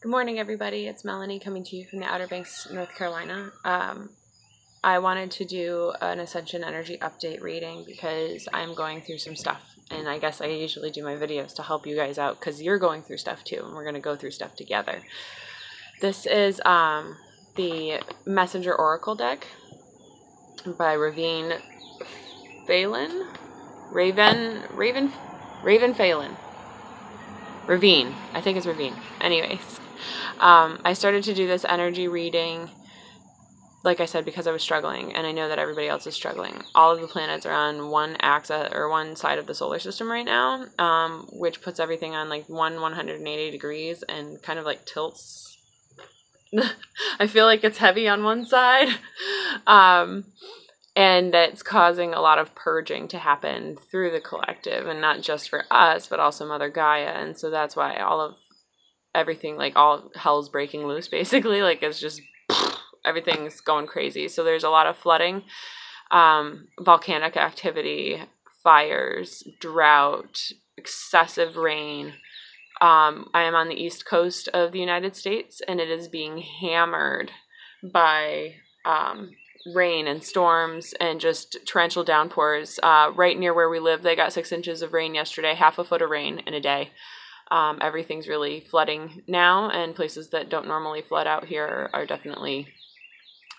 Good morning, everybody. It's Melanie coming to you from the Outer Banks, North Carolina. I wanted to do an Ascension Energy update reading because I'm going through some stuff. And I guess I usually do my videos to help you guys out because you're going through stuff too. And we're going to go through stuff together. This is the Messenger Oracle deck by Raven Phelan. Ravine. I think it's Ravine. Anyways, I started to do this energy reading, like I said, because I was struggling, and I know that everybody else is struggling. All of the planets are on one axis or one side of the solar system right now, which puts everything on like 180 degrees and kind of like tilts. I feel like it's heavy on one side. And it's causing a lot of purging to happen through the collective, and not just for us, but also Mother Gaia. And so that's why everything, like all hell's breaking loose, basically. Like it's just, everything's going crazy. So there's a lot of flooding, volcanic activity, fires, drought, excessive rain. I am on the east coast of the United States, and it is being hammered by rain and storms and just torrential downpours. Right near where we live, they got 6 inches of rain yesterday, half a foot of rain in a day. Everything's really flooding now, and places that don't normally flood out here are definitely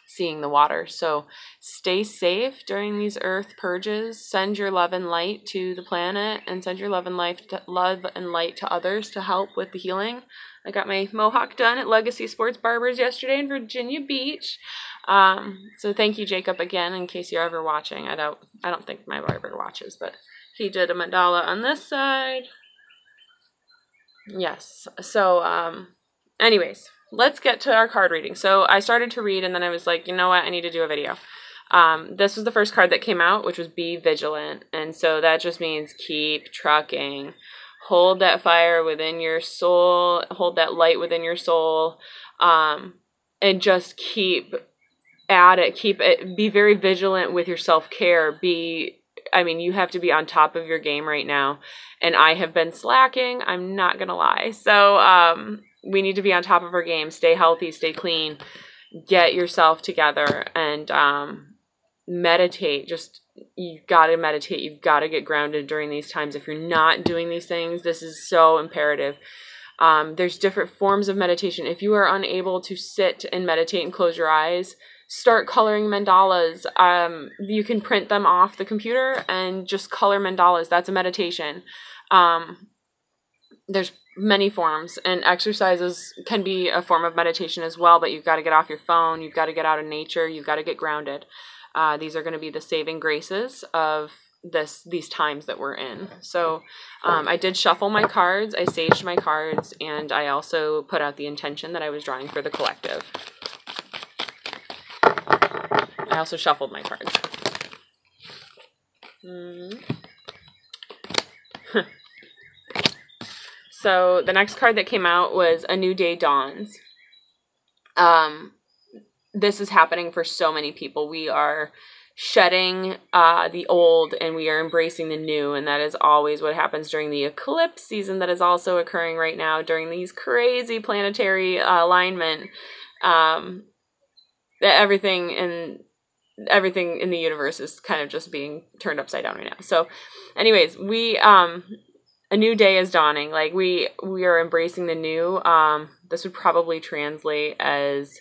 seeing the water. So stay safe during these earth purges. Send your love and light to the planet, and send your love and light to others to help with the healing. I got my mohawk done at Legacy Sports Barbers yesterday in Virginia Beach. So thank you, Jacob, again, in case you're ever watching. I don't think my barber watches, but he did a mandala on this side. Yes. So, anyways, let's get to our card reading. So I started to read, and then I was like, you know what? I need to do a video. This was the first card that came out, which was Be Vigilant. And so that just means keep trucking. Hold that fire within your soul. Hold that light within your soul. And just keep at it. Keep it. Be very vigilant with your self-care. You have to be on top of your game right now. And I have been slacking. I'm not going to lie. So, we need to be on top of our game. Stay healthy, stay clean, get yourself together, and meditate. You've got to meditate. You've got to get grounded during these times. If you're not doing these things, this is so imperative. There's different forms of meditation. If you are unable to sit and meditate and close your eyes, start coloring mandalas. You can print them off the computer and just color mandalas. That's a meditation. There's many forms, and exercises can be a form of meditation as well, but you've got to get off your phone. You've got to get out of nature. You've got to get grounded. These are going to be the saving graces of these times that we're in. So I did shuffle my cards. I saged my cards, and I also put out the intention that I was drawing for the collective. I also shuffled my cards. So the next card that came out was A New Day Dawns. This is happening for so many people. We are shedding the old, and we are embracing the new, and that is always what happens during the eclipse season that is also occurring right now during these crazy planetary alignment. Everything in the universe is kind of just being turned upside down right now. So anyways, a new day is dawning. Like we are embracing the new. This would probably translate as,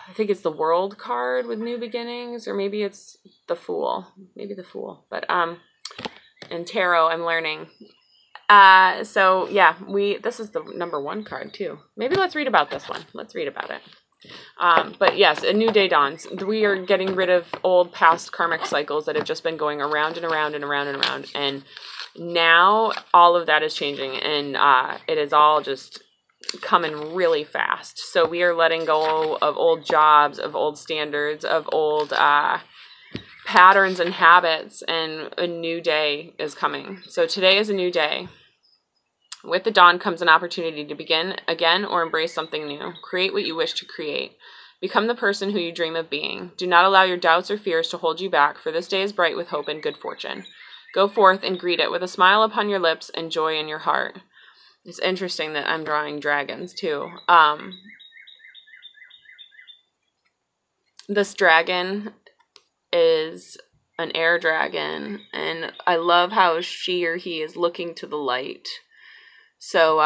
I think it's the World card with new beginnings, or maybe it's the Fool. Maybe the Fool. But in tarot, I'm learning. So yeah, this is the #1 card too. Maybe let's read about this one. Let's read about it. But yes, a new day dawns. We are getting rid of old past karmic cycles that have just been going around and around and around and around. And now all of that is changing, and it is all just coming really fast. So we are letting go of old jobs, of old standards, of old patterns and habits, and a new day is coming. So today is a new day. With the dawn comes an opportunity to begin again or embrace something new. Create what you wish to create. Become the person who you dream of being. Do not allow your doubts or fears to hold you back, for this day is bright with hope and good fortune. Go forth and greet it with a smile upon your lips and joy in your heart. It's interesting that I'm drawing dragons too. This dragon is an air dragon, and I love how she or he is looking to the light. So,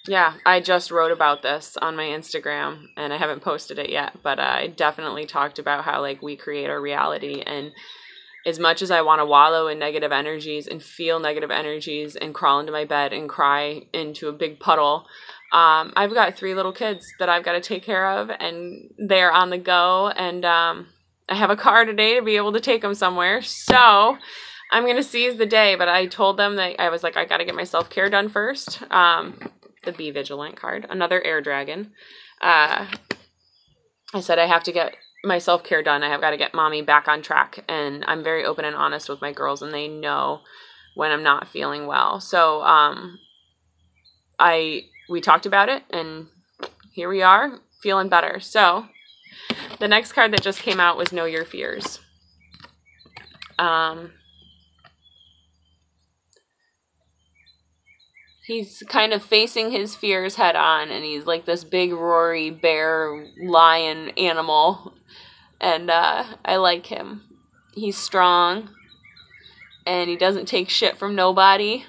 yeah, I just wrote about this on my Instagram, and I haven't posted it yet, but I definitely talked about how, like, we create our reality, and as much as I want to wallow in negative energies and feel negative energies and crawl into my bed and cry into a big puddle, I've got 3 little kids that I've got to take care of, and they're on the go, and I have a car today to be able to take them somewhere, so I'm going to seize the day. But I told them that I was like, I got to get my self-care done first. The Be Vigilant card, another air dragon. I said I have to get my self-care done. I have got to get mommy back on track, and I'm very open and honest with my girls, and they know when I'm not feeling well. So we talked about it, and here we are, feeling better. So the next card that just came out was Know Your Fears. He's kind of facing his fears head on, and he's like this big roary bear lion animal, and I like him. He's strong, and he doesn't take shit from nobody.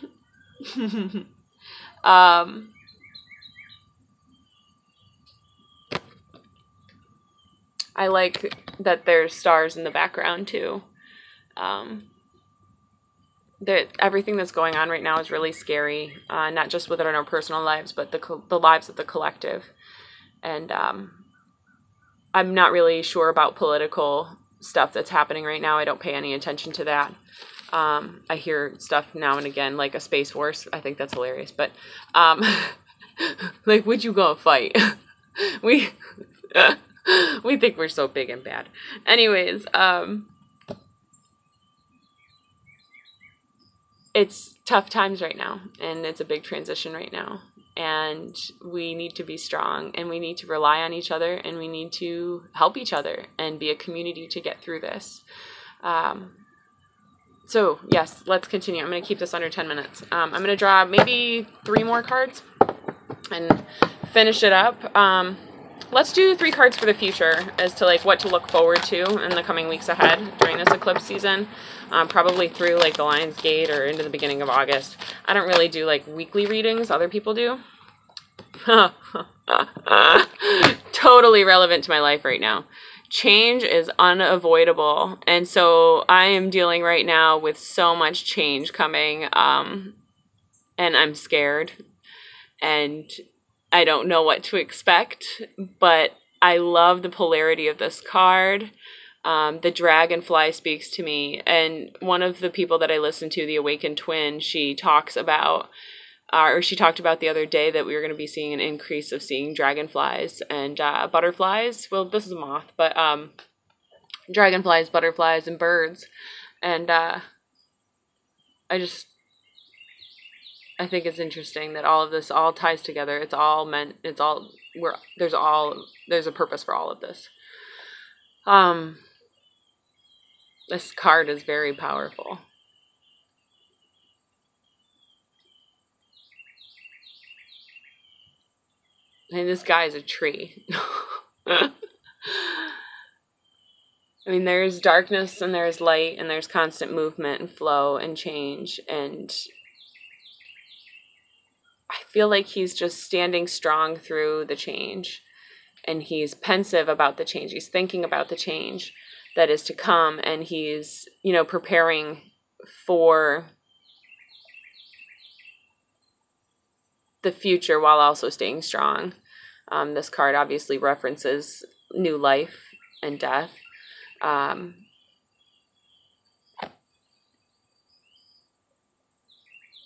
I like that there's stars in the background too. Everything that's going on right now is really scary, not just within our personal lives, but the lives of the collective. And I'm not really sure about political stuff that's happening right now. I don't pay any attention to that. I hear stuff now and again, like a Space Force. I think that's hilarious. But like, would you go fight? We think we're so big and bad. Anyways, it's tough times right now, and it's a big transition right now, and we need to be strong, and we need to rely on each other, and we need to help each other and be a community to get through this. So yes, let's continue. I'm going to keep this under 10 minutes. I'm going to draw maybe 3 more cards and finish it up. Let's do 3 cards for the future as to like what to look forward to in the coming weeks ahead during this eclipse season. Probably through like the Lion's Gate or into the beginning of August. I don't really do like weekly readings. Other people do. Totally relevant to my life right now. Change is unavoidable. And so I am dealing right now with so much change coming. And I'm scared. And I don't know what to expect, but I love the polarity of this card. The dragonfly speaks to me, and one of the people that I listen to, the Awakened Twin, she talks about, or she talked about the other day that we were going to be seeing an increase of seeing dragonflies and butterflies. Well, this is a moth, but dragonflies, butterflies, and birds. And I think it's interesting that all of this all ties together. It's all meant, there's a purpose for all of this. This card is very powerful. And this guy is a tree. I mean, there's darkness and there's light and there's constant movement and flow and change, and I feel like he's just standing strong through the change, and he's pensive about the change. He's thinking about the change that is to come, and he's, preparing for the future while also staying strong. This card obviously references new life and death.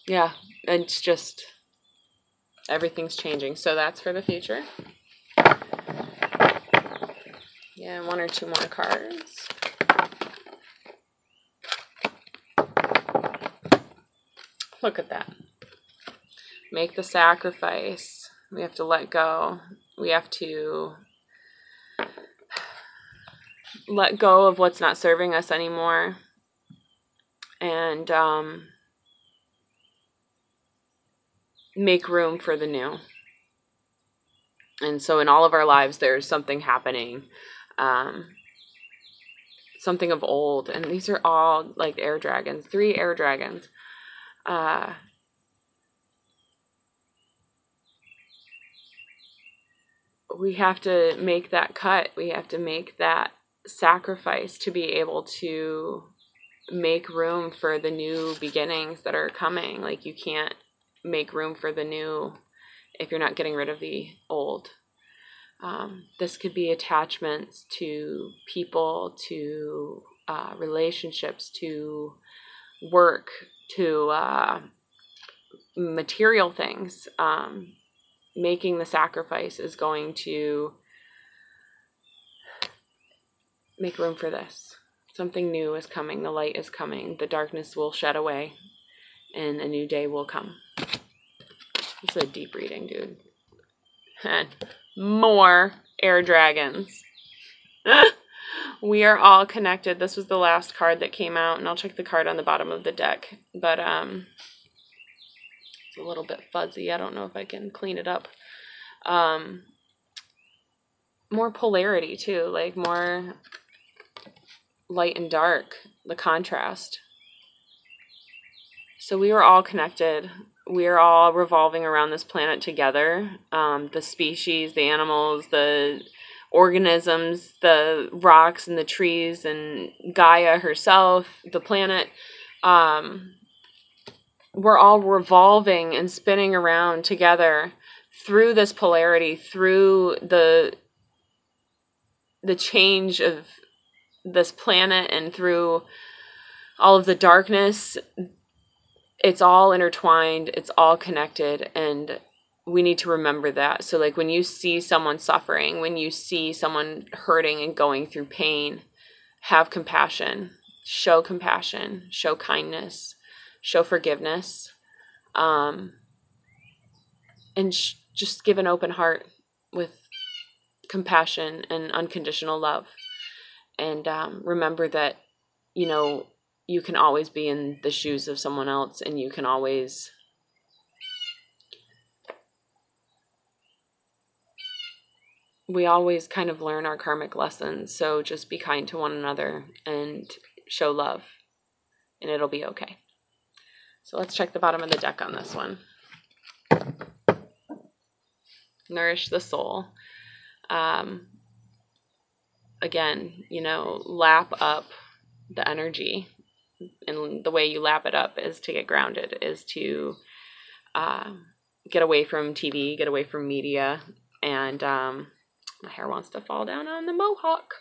Yeah, it's just, everything's changing. So that's for the future. Yeah, 1 or 2 more cards. Look at that. Make the sacrifice. We have to let go. We have to let go of what's not serving us anymore. And make room for the new. And so in all of our lives, there's something happening, something of old. And these are all like air dragons, 3 air dragons. We have to make that cut. We have to make that sacrifice to be able to make room for the new beginnings that are coming. Like, you can't make room for the new if you're not getting rid of the old. This could be attachments to people, to relationships, to work, to material things. Making the sacrifice is going to make room for this. Something new is coming. The light is coming. The darkness will shed away, and a new day will come. This is a deep reading, dude. And more air dragons. We are all connected. This was the last card that came out, and I'll check the card on the bottom of the deck. But it's a little bit fuzzy. I don't know if I can clean it up. More polarity too, like more light and dark, the contrast. So we are all connected. We are all revolving around this planet together. The species, the animals, the organisms, the rocks and the trees, and Gaia herself, the planet. We're all revolving and spinning around together through this polarity, through the change of this planet, and through all of the darkness. It's all intertwined, it's all connected, and we need to remember that. So like, when you see someone suffering, when you see someone hurting and going through pain, have compassion, show kindness, show forgiveness, and just give an open heart with compassion and unconditional love. And remember that, you know, you can always be in the shoes of someone else, and you can always we always kind of learn our karmic lessons. So just be kind to one another and show love, and it'll be okay. So let's check the bottom of the deck on this one. Nourish the soul. Again, you know, lap up the energy. And the way you lap it up is to get grounded, is to get away from TV, get away from media. And my hair wants to fall down on the mohawk.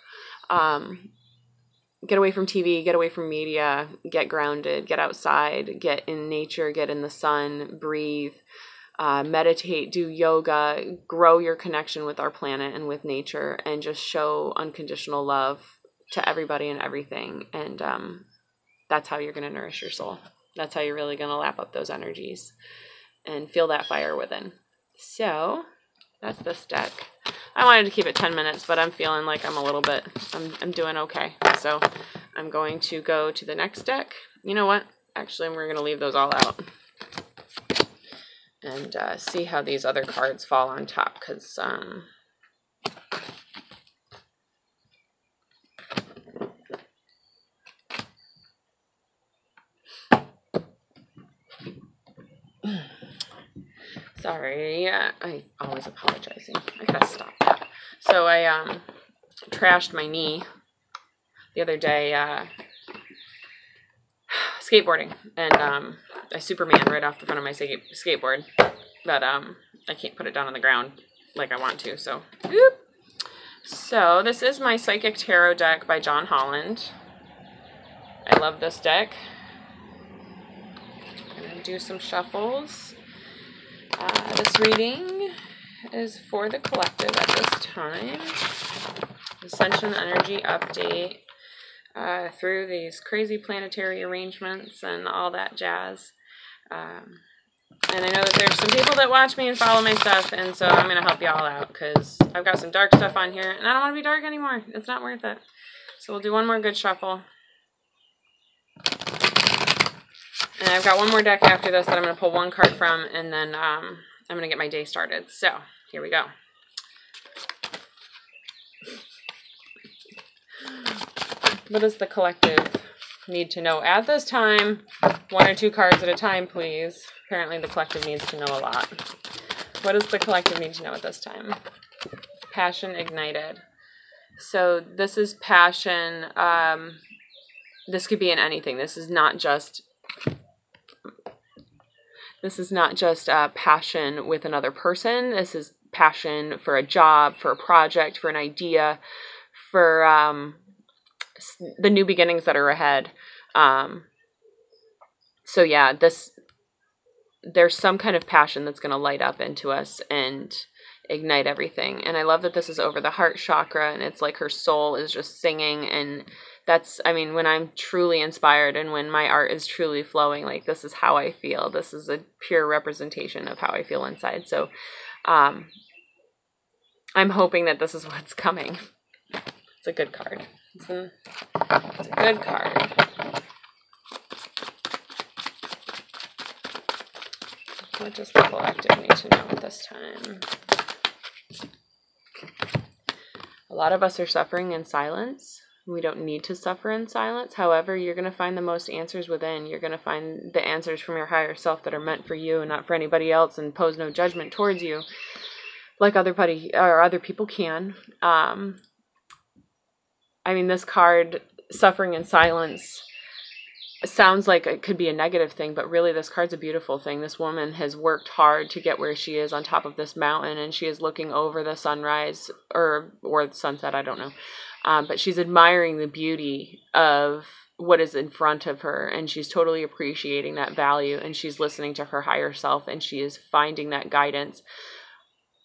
Get away from TV, get away from media, get grounded, get outside, get in nature, get in the sun, breathe, meditate, do yoga, grow your connection with our planet and with nature, and just show unconditional love to everybody and everything. And that's how you're going to nourish your soul. That's how you're really going to lap up those energies and feel that fire within. So that's this deck. I wanted to keep it 10 minutes, but I'm feeling like I'm doing okay. So I'm going to go to the next deck. You know what? Actually, we're going to leave those all out and see how these other cards fall on top, because sorry, I always apologizing. I gotta stop that. So I trashed my knee the other day skateboarding, and I Superman right off the front of my skateboard, but I can't put it down on the ground like I want to, so whoop. So this is my Psychic Tarot deck by John Holland. I love this deck. I'm gonna do some shuffles. This reading is for the collective at this time. Ascension Energy update through these crazy planetary arrangements and all that jazz. And I know that there's some people that watch me and follow my stuff, and so I'm going to help y'all out, because I've got some dark stuff on here, and I don't want to be dark anymore. It's not worth it. So we'll do one more good shuffle. And I've got one more deck after this that I'm going to pull one card from, and then I'm going to get my day started. So, here we go. What does the collective need to know at this time? 1 or 2 cards at a time, please. Apparently the collective needs to know a lot. What does the collective need to know at this time? Passion ignited. So this is passion. This could be in anything. This is not just passion with another person. This is passion for a job, for a project, for an idea, for the new beginnings that are ahead. So yeah, there's some kind of passion that's going to light up into us and ignite everything. And I love that this is over the heart chakra, and it's like her soul is just singing. And that's, I mean, when I'm truly inspired and when my art is truly flowing, like, this is how I feel. This is a pure representation of how I feel inside. So I'm hoping that this is what's coming. It's a good card. It's a good card. What does the collective need to know at this time? A lot of us are suffering in silence. We don't need to suffer in silence. However, you're going to find the most answers within. You're going to find the answers from your higher self that are meant for you and not for anybody else, and pose no judgment towards you like other people can. I mean, this card, suffering in silence, sounds like it could be a negative thing, but really this card's a beautiful thing. This woman has worked hard to get where she is on top of this mountain, and she is looking over the sunrise or the sunset, I don't know. But she's admiring the beauty of what is in front of her, and she's totally appreciating that value, and she's listening to her higher self, and she is finding that guidance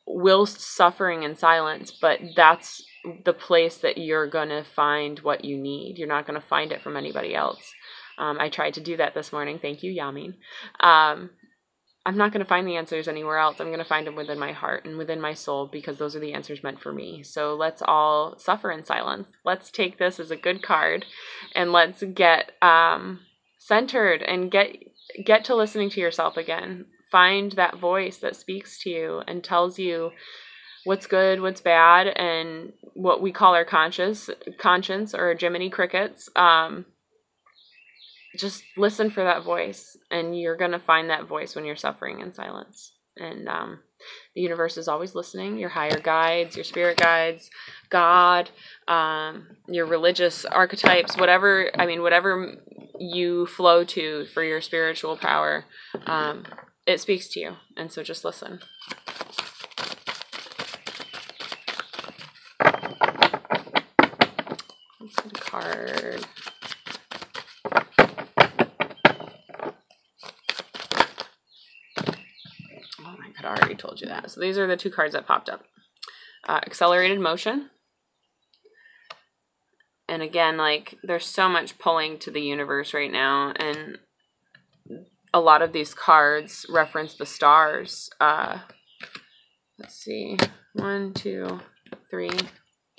whilst suffering in silence. But that's the place that you're going to find what you need. You're not going to find it from anybody else. I tried to do that this morning. Thank you, Yamin. I'm not going to find the answers anywhere else. I'm going to find them within my heart and within my soul, because those are the answers meant for me. So let's all suffer in silence. Let's take this as a good card, and let's get centered and get to listening to yourself again. Find that voice that speaks to you and tells you what's good, what's bad, and what we call our conscience or Jiminy Crickets. Just listen for that voice, and you're going to find that voice when you're suffering in silence. And the universe is always listening. Your higher guides, your spirit guides, God, your religious archetypes, whatever you flow to for your spiritual power, it speaks to you. And so just listen. Let's get a card. I already told you that. So these are the 2 cards that popped up. Accelerated motion. And again, like, there's so much pulling to the universe right now, and a lot of these cards reference the stars. Let's see. 1, 2, 3,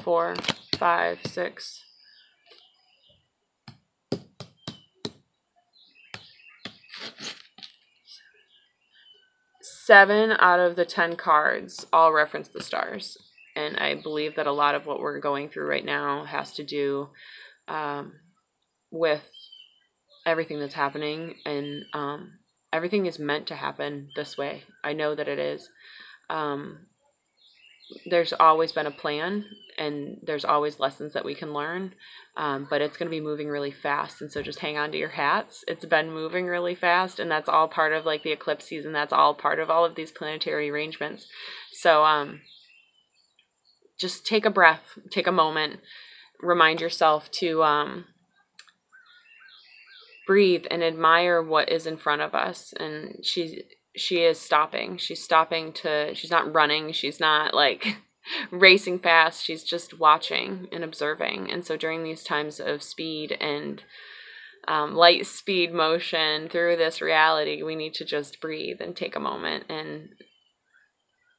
4, 5, 6. 7 out of the 10 cards all reference the stars. And I believe that a lot of what we're going through right now has to do with everything that's happening. And everything is meant to happen this way. I know that it is. There's always been a plan, and there's always lessons that we can learn. But it's going to be moving really fast. And so just hang on to your hats. It's been moving really fast, and that's all part of like the eclipse season. That's all part of all of these planetary arrangements. So just take a breath, take a moment, remind yourself to breathe and admire what is in front of us. And she is stopping. She's stopping she's not running. She's not like racing fast. She's just watching and observing. And so during these times of speed and light speed motion through this reality, we need to just breathe and take a moment and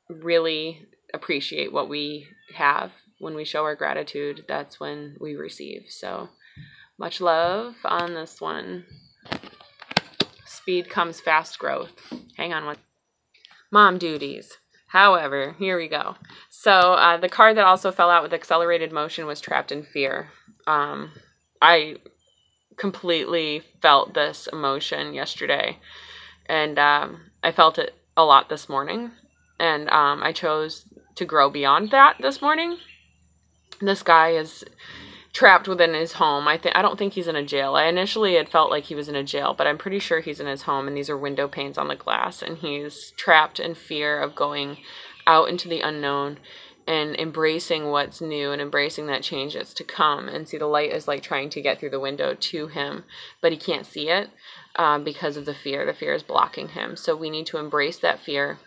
really appreciate what we have. When we show our gratitude, that's when we receive. So much love on this one. speed comes fast growth. Hang on one. Mom duties. However, here we go. So the card that also fell out with accelerated motion was trapped in fear. I completely felt this emotion yesterday, and I felt it a lot this morning, and I chose to grow beyond that this morning. This guy is trapped within his home. I don't think he's in a jail. I initially had felt like he was in a jail, but I'm pretty sure he's in his home, and these are window panes on the glass, and he's trapped in fear of going out into the unknown and embracing what's new and embracing that change that's to come. And see, the light is like trying to get through the window to him, but he can't see it because of the fear. The fear is blocking him. So we need to embrace that fear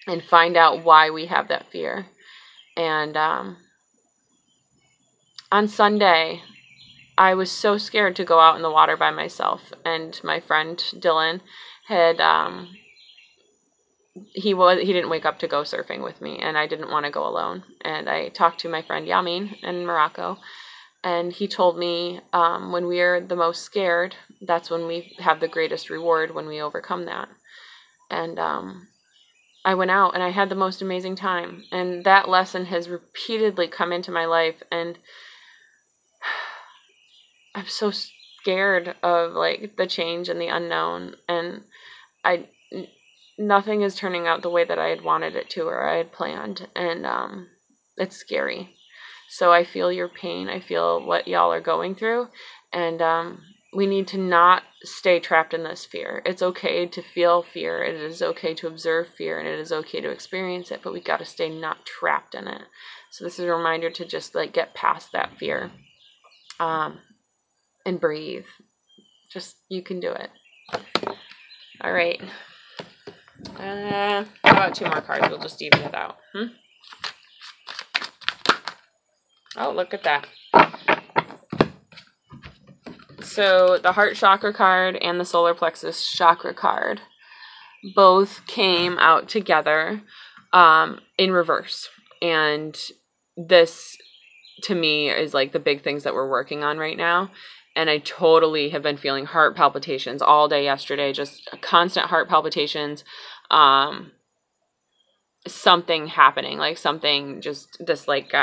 and find out why we have that fear. And on Sunday, I was so scared to go out in the water by myself. And my friend Dylan had he didn't wake up to go surfing with me, and I didn't want to go alone. And I talked to my friend Yamin in Morocco, and he told me when we are the most scared, that's when we have the greatest reward, when we overcome that. And I went out and I had the most amazing time, and that lesson has repeatedly come into my life, and I'm so scared of like the change and the unknown, and nothing is turning out the way that I had wanted it to or I had planned, and it's scary. So I feel your pain. I feel what y'all are going through, and we need to not stay trapped in this fear. It's okay to feel fear. It is okay to observe fear, and it is okay to experience it, but we got to stay not trapped in it. So this is a reminder to just like get past that fear and breathe. Just, you can do it. All right. How about 2 more cards? We'll just even it out. Oh, look at that. So the heart chakra card and the solar plexus chakra card both came out together in reverse. And this, to me, is like the big things that we're working on right now. And I totally have been feeling heart palpitations all day yesterday, just constant heart palpitations. Something happening, like something just this like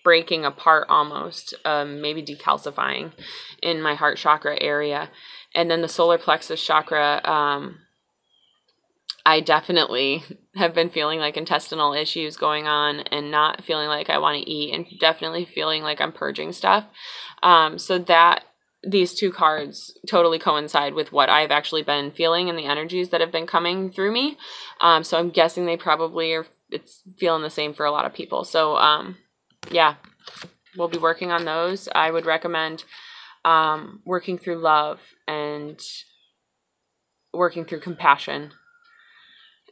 breaking apart almost, maybe decalcifying in my heart chakra area. And then the solar plexus chakra, I definitely have been feeling like intestinal issues going on and not feeling like I want to eat, and definitely feeling like I'm purging stuff. So that these 2 cards totally coincide with what I've actually been feeling and the energies that have been coming through me. So I'm guessing they probably are, it's feeling the same for a lot of people. So, yeah, we'll be working on those. I would recommend working through love and working through compassion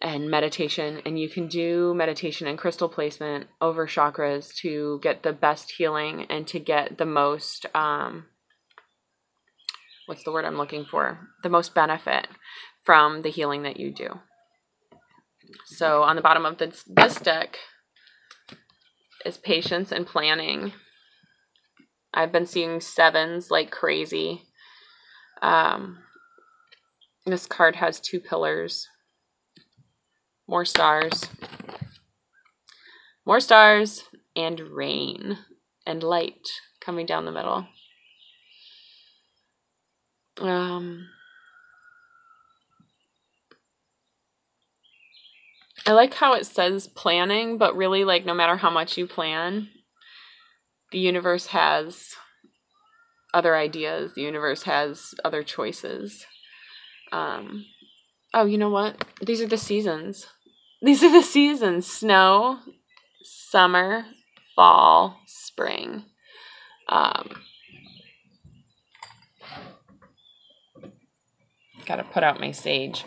and meditation. And you can do meditation and crystal placement over chakras to get the best healing and to get the most, what's the word I'm looking for? The most benefit from the healing that you do. So on the bottom of this deck is patience and planning. I've been seeing 7s like crazy. This card has 2 pillars. More stars, and rain, and light coming down the middle. I like how it says planning, but really, like, no matter how much you plan, the universe has other ideas. The universe has other choices. Oh, you know what? These are the seasons. These are the seasons. Snow, summer, fall, spring. Gotta put out my sage.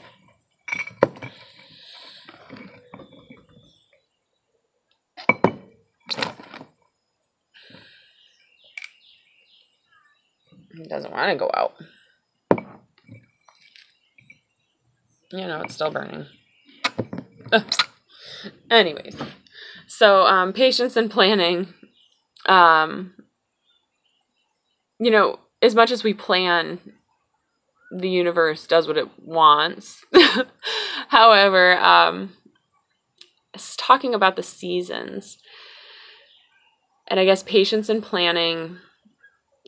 He doesn't want to go out. You know, it's still burning. Anyways, so patience and planning. You know, as much as we plan, the universe does what it wants. However, it's talking about the seasons. And I guess patience and planning,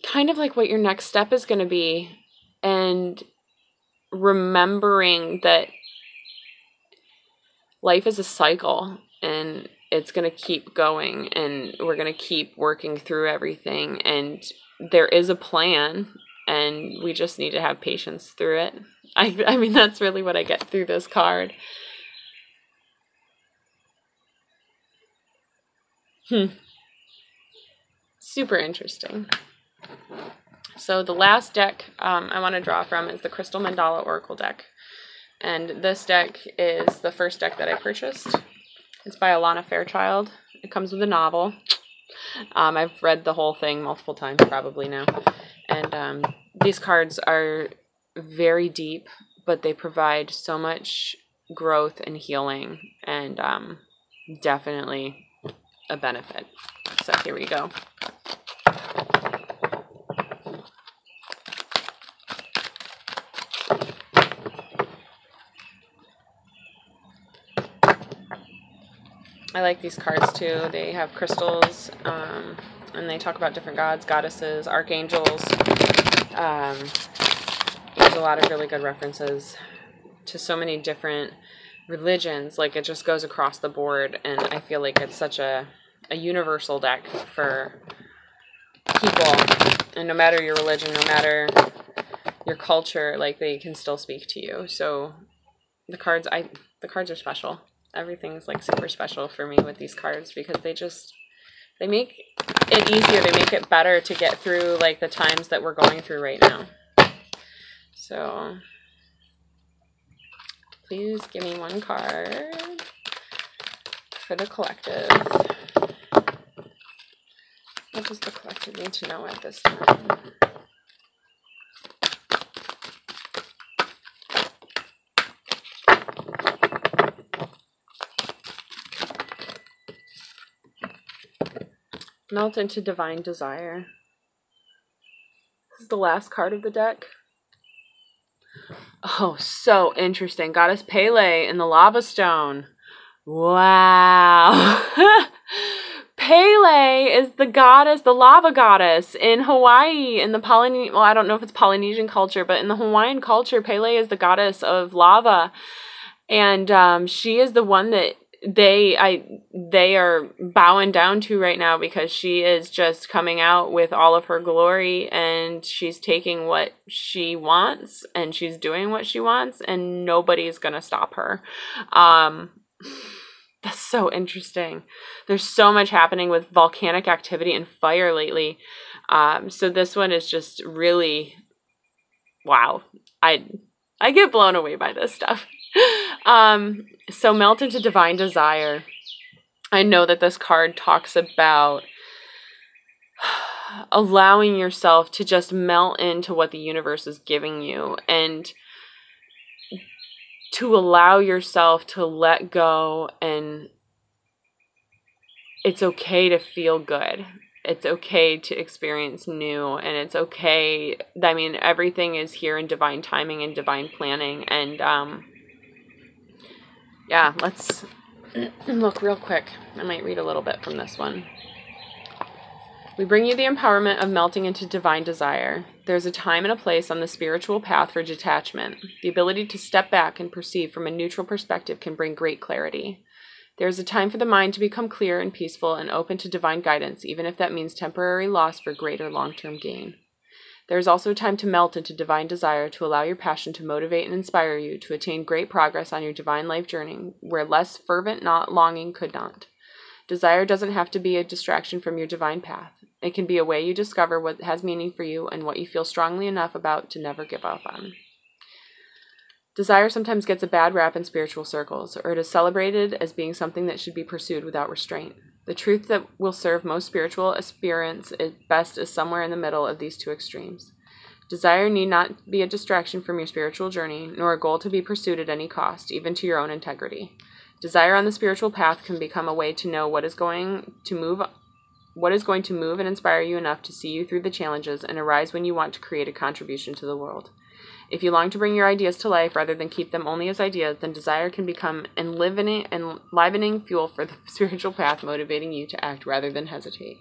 kind of like what your next step is going to be. And remembering that life is a cycle and it's going to keep going and we're going to keep working through everything. And there is a plan and we just need to have patience through it. I mean, that's really what I get through this card. Super interesting. So the last deck I want to draw from is the Crystal Mandala Oracle deck. And this deck is the first deck that I purchased. It's by Alana Fairchild. It comes with a novel. I've read the whole thing multiple times probably now. And these cards are very deep, but they provide so much growth and healing and definitely a benefit. So here we go. I like these cards too. They have crystals, and they talk about different gods, goddesses, archangels. There's a lot of really good references to so many different religions. Like, it just goes across the board, and I feel like it's such a universal deck for people. And no matter your religion, no matter your culture, like, they can still speak to you. So the cards are special. Everything's like super special for me with these cards because they make it easier. They make it better to get through like the times that we're going through right now. So please give me one card for the collective. What does the collective need to know at this time? Melt into divine desire. This is the last card of the deck. Oh, so interesting. Goddess Pele in the lava stone. Wow. Pele is the goddess, the lava goddess in Hawaii, in the Polynesian, well, I don't know if it's Polynesian culture, but in the Hawaiian culture, Pele is the goddess of lava. And she is the one that they are bowing down to right now because she is just coming out with all of her glory and she's taking what she wants and she's doing what she wants and nobody's gonna stop her. That's so interesting. There's so much happening with volcanic activity and fire lately. So this one is just really, wow. I get blown away by this stuff. So melt into divine desire. I know that this card talks about allowing yourself to just melt into what the universe is giving you and to allow yourself to let go, and it's okay to feel good. It's okay to experience new, and it's okay. I mean, everything is here in divine timing and divine planning, and yeah, let's look real quick. I might read a little bit from this one. We bring you the empowerment of melting into divine desire. There's a time and a place on the spiritual path for detachment. The ability to step back and perceive from a neutral perspective can bring great clarity. There's a time for the mind to become clear and peaceful and open to divine guidance, even if that means temporary loss for greater long-term gain. There is also a time to melt into divine desire, to allow your passion to motivate and inspire you to attain great progress on your divine life journey, where less fervent longing could not. Desire doesn't have to be a distraction from your divine path. It can be a way you discover what has meaning for you and what you feel strongly enough about to never give up on. Desire sometimes gets a bad rap in spiritual circles, or it is celebrated as being something that should be pursued without restraint. The truth that will serve most spiritual aspirants best is somewhere in the middle of these two extremes. Desire need not be a distraction from your spiritual journey, nor a goal to be pursued at any cost, even to your own integrity. Desire on the spiritual path can become a way to know what is going to move and inspire you enough to see you through the challenges and arise when you want to create a contribution to the world. If you long to bring your ideas to life rather than keep them only as ideas, then desire can become enlivening fuel for the spiritual path, motivating you to act rather than hesitate.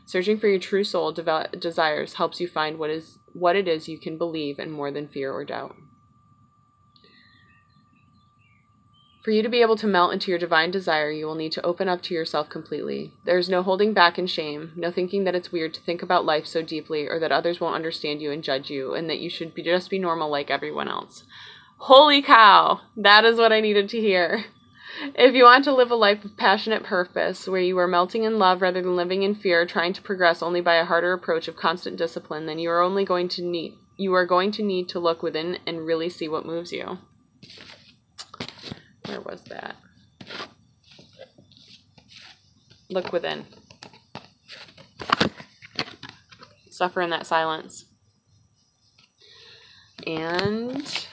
Searching for your true soul desires helps you find what it is you can believe in more than fear or doubt. For you to be able to melt into your divine desire, you will need to open up to yourself completely. There is no holding back and shame, no thinking that it's weird to think about life so deeply or that others won't understand you and judge you and that you should just be normal like everyone else. Holy cow! That is what I needed to hear. If you want to live a life of passionate purpose, where you are melting in love rather than living in fear, trying to progress only by a harder approach of constant discipline, then you are going to need to look within and really see what moves you. Where was that? Look within. Suffer in that silence. And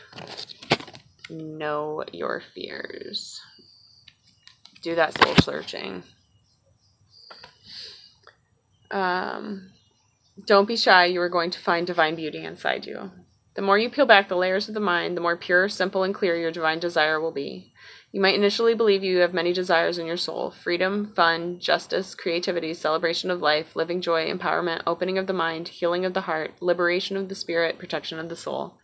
know your fears. Do that soul searching. Don't be shy. You are going to find divine beauty inside you. The more you peel back the layers of the mind, the more pure, simple, and clear your divine desire will be. You might initially believe you have many desires in your soul: freedom, fun, justice, creativity, celebration of life, living joy, empowerment, opening of the mind, healing of the heart, liberation of the spirit, protection of the soul.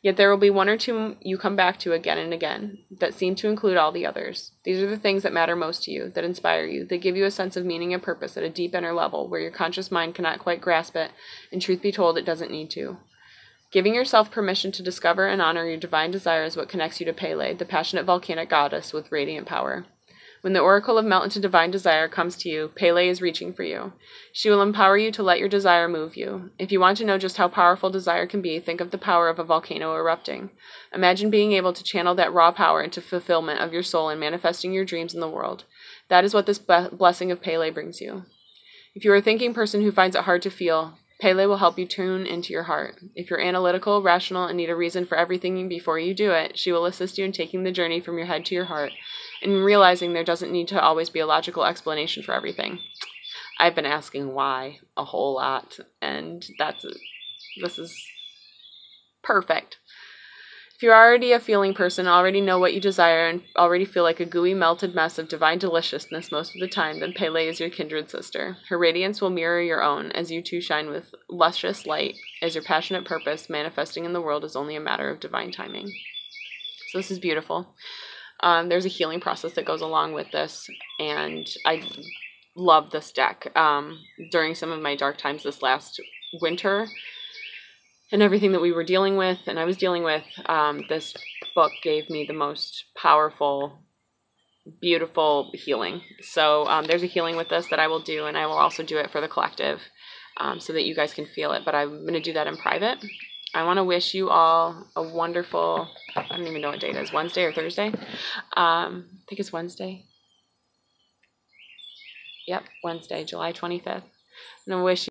Yet there will be one or two you come back to again and again that seem to include all the others. These are the things that matter most to you, that inspire you, that give you a sense of meaning and purpose at a deep inner level where your conscious mind cannot quite grasp it, and truth be told, it doesn't need to. Giving yourself permission to discover and honor your divine desire is what connects you to Pele, the passionate volcanic goddess with radiant power. When the oracle of melt into divine desire comes to you, Pele is reaching for you. She will empower you to let your desire move you. If you want to know just how powerful desire can be, think of the power of a volcano erupting. Imagine being able to channel that raw power into fulfillment of your soul and manifesting your dreams in the world. That is what this blessing of Pele brings you. If you are a thinking person who finds it hard to feel, Pele will help you tune into your heart. If you're analytical, rational, and need a reason for everything before you do it, she will assist you in taking the journey from your head to your heart and realizing there doesn't need to always be a logical explanation for everything. I've been asking why a whole lot, and this is perfect. If you're already a feeling person, already know what you desire, and already feel like a gooey, melted mess of divine deliciousness most of the time, then Pele is your kindred sister. Her radiance will mirror your own, as you two shine with luscious light, as your passionate purpose manifesting in the world is only a matter of divine timing. So this is beautiful. There's a healing process that goes along with this, and I love this deck. During some of my dark times this last winter, and everything that we were dealing with, and I was dealing with, this book gave me the most powerful, beautiful healing. So there's a healing with this that I will do, and I will also do it for the collective so that you guys can feel it. But I'm going to do that in private. I want to wish you all a wonderful, I don't even know what date it is, Wednesday or Thursday? I think it's Wednesday. Yep, Wednesday, July 25th. And I wish you